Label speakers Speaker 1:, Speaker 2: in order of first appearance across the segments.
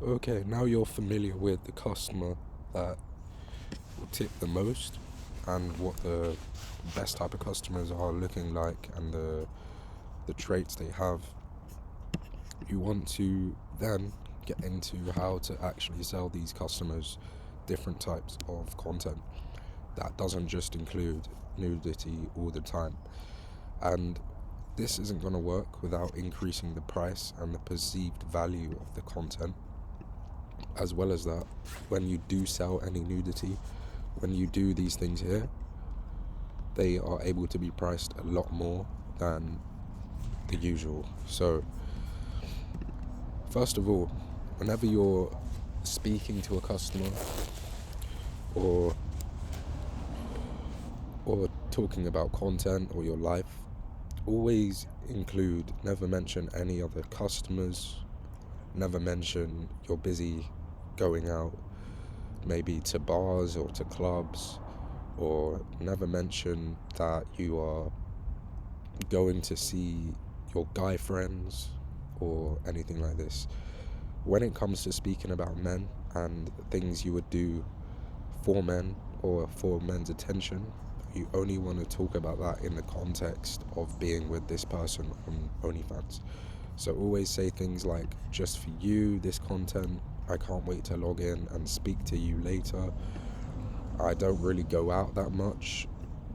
Speaker 1: Okay, now you're familiar with the customer that will tip the most and what the best type of customers are looking like and the traits they have. You want to then get into how to actually sell these customers different types of content that doesn't just include nudity all the time. And this isn't going to work without increasing the price and the perceived value of the content. As well as that, when you do sell any nudity, when you do these things here, they are able to be priced a lot more than the usual. So, first of all, whenever you're speaking to a customer or talking about content or your life, always include, never mention any other customers, never mention you're busy going out maybe to bars or to clubs, or never mention that you are going to see your guy friends or anything like this. When it comes to speaking about men and things you would do for men or for men's attention, you only want to talk about that in the context of being with this person on OnlyFans. So always say things like, just for you, this content, I can't wait to log in and speak to you later. I don't really go out that much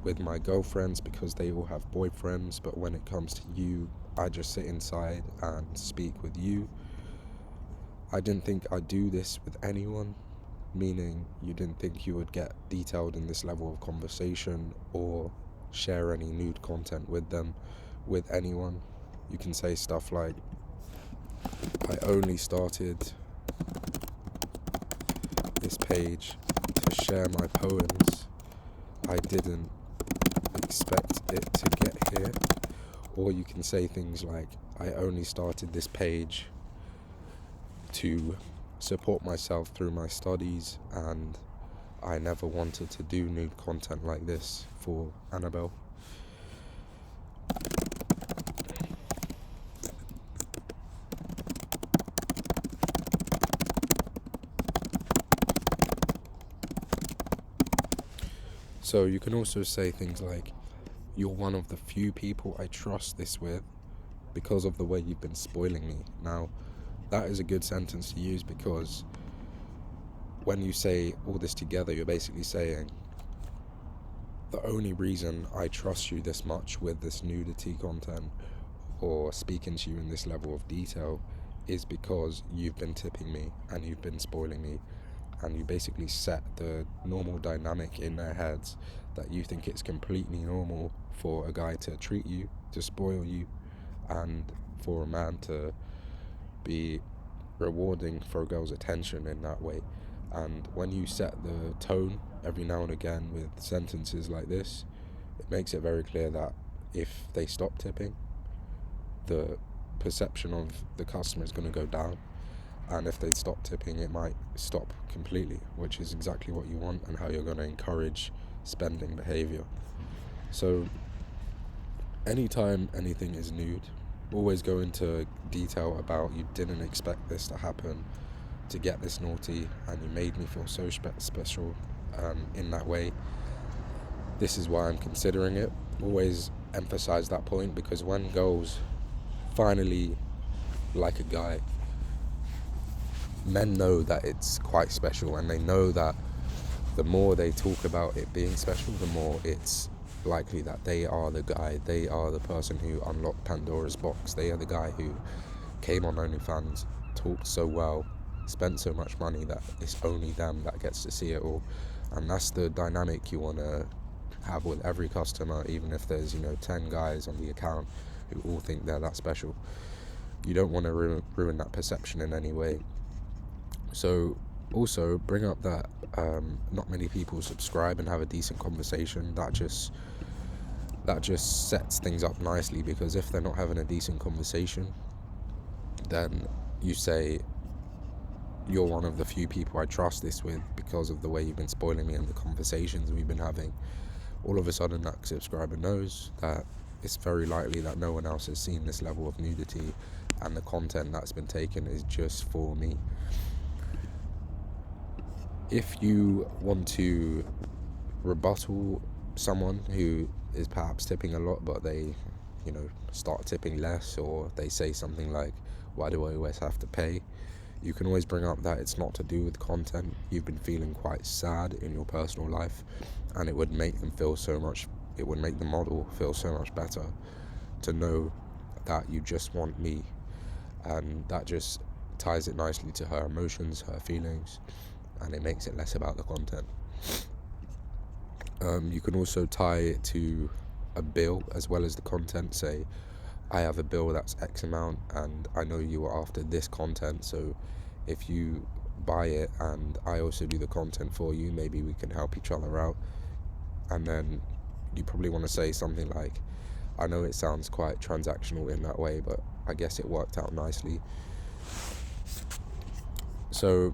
Speaker 1: with my girlfriends because they all have boyfriends, but when it comes to you, I just sit inside and speak with you. I didn't think I'd do this with anyone, meaning you didn't think you would get detailed in this level of conversation or share any nude content with them, with anyone. You can say stuff like, I only started this page to share my poems. I didn't expect it to get here. Or you can say things like, I only started this page to support myself through my studies, and I never wanted to do nude content like this for Annabelle. So you can also say things like, you're one of the few people I trust this with because of the way you've been spoiling me. Now, that is a good sentence to use because when you say all this together, you're basically saying, the only reason I trust you this much with this nudity content or speaking to you in this level of detail is because you've been tipping me and you've been spoiling me, and you basically set the normal dynamic in their heads that you think it's completely normal for a guy to treat you, to spoil you, and for a man to be rewarding for a girl's attention in that way. And when you set the tone every now and again with sentences like this, it makes it very clear that if they stop tipping, the perception of the customer is going to go down, and if they stop tipping, it might stop completely, which is exactly what you want and how you're going to encourage spending behavior. So anytime anything is nude, always go into detail about you didn't expect this to happen, to get this naughty, and you made me feel so special in that way. This is why I'm considering it. Always emphasize that point, because when girls finally like a guy, men know that it's quite special, and they know that the more they talk about it being special, the more it's likely that they are the guy, they are the person who unlocked Pandora's box, they are the guy who came on OnlyFans, talked so well, spent so much money that it's only them that gets to see it all. And that's the dynamic you want to have with every customer, even if there's 10 guys on the account who all think they're that special. You don't want to ruin that perception in any way. So also bring up that not many people subscribe and have a decent conversation. That just sets things up nicely, because if they're not having a decent conversation, then you say, you're one of the few people I trust this with because of the way you've been spoiling me and the conversations we've been having. All of a sudden that subscriber knows that it's very likely that no one else has seen this level of nudity, and the content that's been taken is just for me. If you want to rebuttal someone who is perhaps tipping a lot, but they, start tipping less, or they say something like, why do I always have to pay? You can always bring up that it's not to do with content. You've been feeling quite sad in your personal life, and it would make the model feel so much better to know that you just want me, and that just ties it nicely to her emotions, her feelings, and it makes it less about the content. You can also tie it to a bill as well as the content. Say, I have a bill that's X amount, and I know you are after this content, so if you buy it and I also do the content for you, maybe we can help each other out. And then you probably want to say something like, I know it sounds quite transactional in that way, but I guess it worked out nicely. So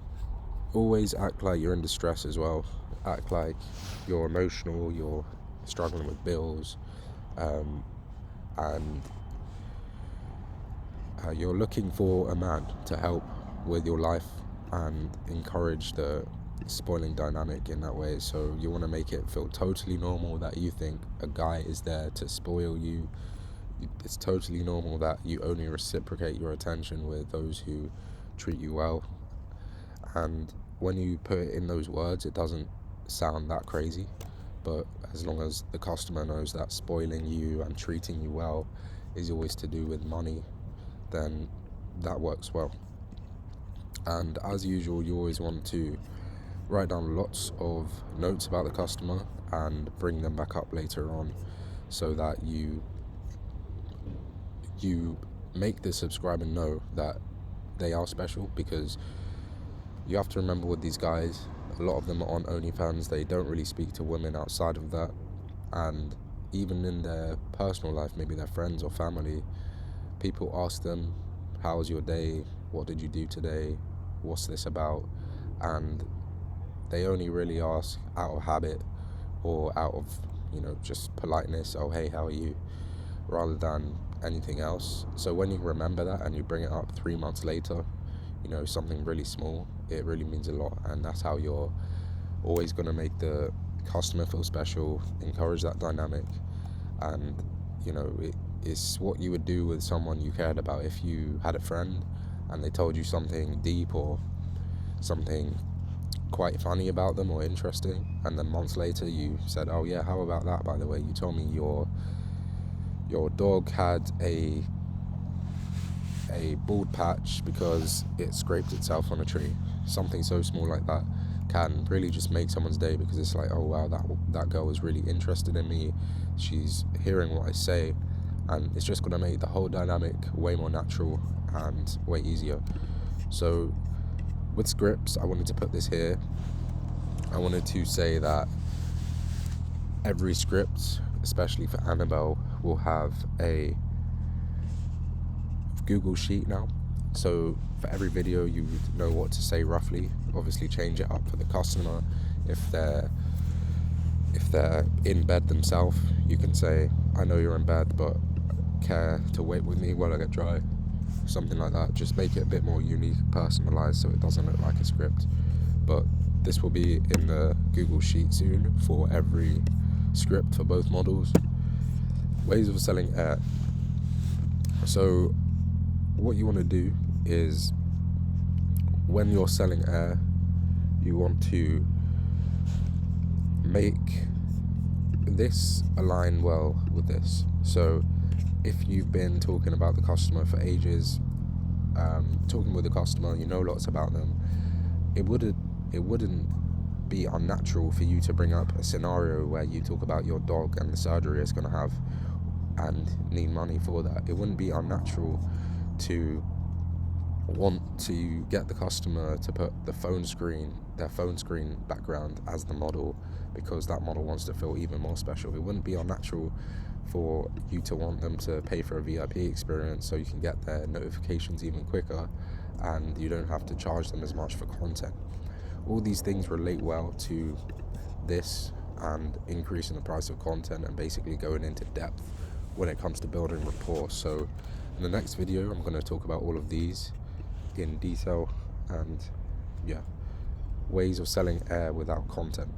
Speaker 1: always act like you're in distress as well. Act like you're emotional, you're struggling with bills, and you're looking for a man to help with your life and encourage the spoiling dynamic in that way. So you want to make it feel totally normal that you think a guy is there to spoil you. It's totally normal that you only reciprocate your attention with those who treat you well. And when you put it in those words, it doesn't sound that crazy. But as long as the customer knows that spoiling you and treating you well is always to do with money, then that works well. And as usual, you always want to write down lots of notes about the customer and bring them back up later on, so that you make the subscriber know that they are special. Because you have to remember, with these guys, a lot of them are on OnlyFans. They don't really speak to women outside of that, and even in their personal life, maybe their friends or family, people ask them, how was your day? What did you do today? What's this about? And they only really ask out of habit, or out of, just politeness. Oh, hey, how are you? Rather than anything else. So when you remember that and you bring it up 3 months later, something really small, it really means a lot. And that's how you're always going to make the customer feel special, encourage that dynamic. And it's what you would do with someone you cared about. If you had a friend and they told you something deep or something quite funny about them or interesting, and then months later you said, oh yeah, how about that, by the way, you told me your dog had a bald patch because it scraped itself on a tree. Something so small like that can really just make someone's day, because it's like, oh wow, that girl is really interested in me, she's hearing what I say, and it's just going to make the whole dynamic way more natural and way easier. So with scripts, I wanted to put this here. I wanted to say that every script, especially for Annabelle, will have a Google Sheet now. So for every video, you know what to say roughly. Obviously change it up for the customer. If they're in bed themselves, you can say, I know you're in bed, but care to wait with me while I get dry. Something like that. Just make it a bit more unique, personalized, so it doesn't look like a script. But this will be in the Google Sheet soon for every script for both models. Ways of selling air. So what you want to do is, when you're selling air, you want to make this align well with this. So if you've been talking about the customer for ages, talking with the customer, you know lots about them, it wouldn't be unnatural for you to bring up a scenario where you talk about your dog and the surgery it's going to have and need money for that. It wouldn't be unnatural to want to get the customer to put their phone screen background as the model, because that model wants to feel even more special. It wouldn't be unnatural for you to want them to pay for a VIP experience so you can get their notifications even quicker and you don't have to charge them as much for content. All these things relate well to this and increasing the price of content and basically going into depth when it comes to building rapport. So in the next video, I'm going to talk about all of these in detail, and yeah. ways of selling air without content.